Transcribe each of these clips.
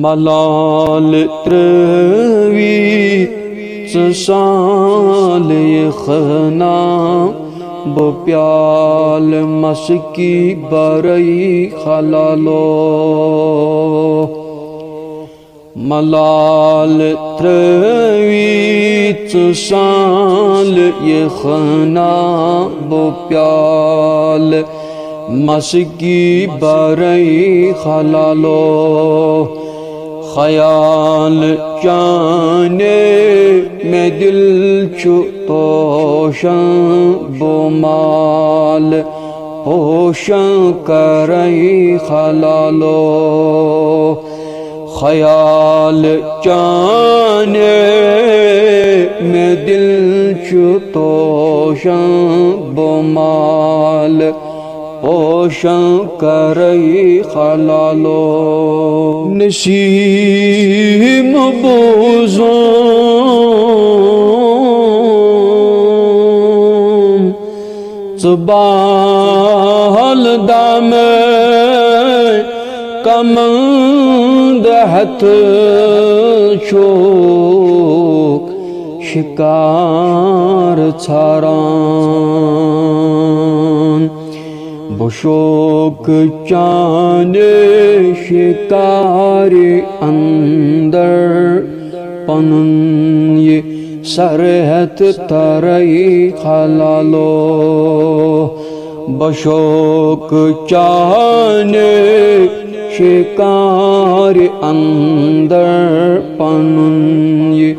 मलाल त्रवी साल खना बप्याल मस्की बरई खलालो मलाल त्रवी साल खना बप्याल मस्की बरई खलालो ख्याल जाने में दिल चुतोशन बोमाल होशन करई खलालो ख्याल जाने में दिल चुतोशन बोमाल ओशन करई खलालो नसीम बोज़ो ज़बाल दामे कमंद हथ शोक शिकार छारान बुशोक चाने शिकार अंदर पनुन ये सरहत तरई खलालो बशोक चाने शिकार अंदर पनुन ये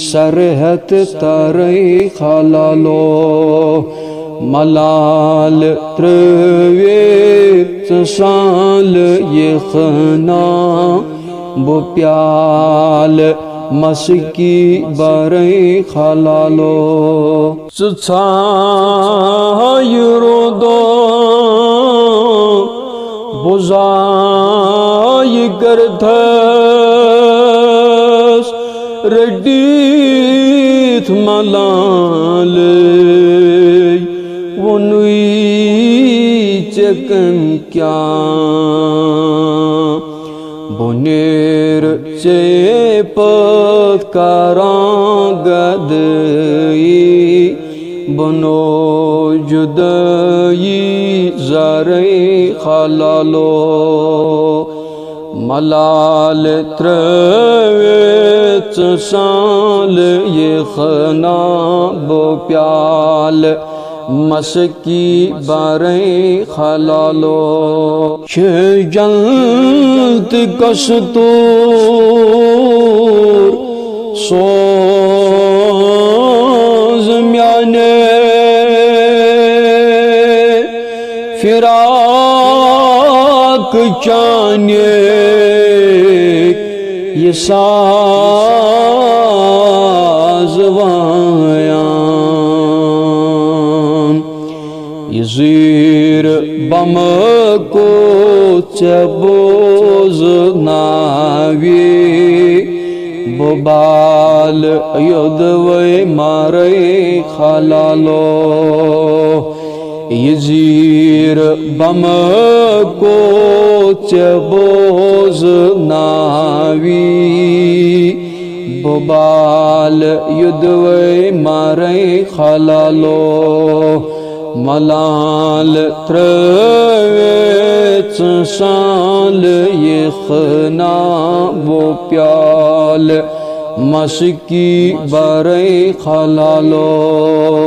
सरहत तरई खलालो मलाल त्रवे साल ये खना बप्याल मस्की बरई खलालो सुछायुरोदो बुझाई गर्धस रडीथ मलाल चकन क्या बुनेर से पत्कारांगदई बनो जुदई ज़रे खलालो मलाल त्रवेच साल ये खना बप्याल मस्की बरई खलालो जल्द कस्तूर सोज म्याने फिराक चाने ये साज़वाया ज़ीर बम को चबोज नावी बोबाल युद्धवे मारे खलालो ज़ीर बम को चबोज नावी बोबाल युद्धवे मारे खलालो मलाल त्रवेच साल ये खना बप्याल मस्की बरई खलालो।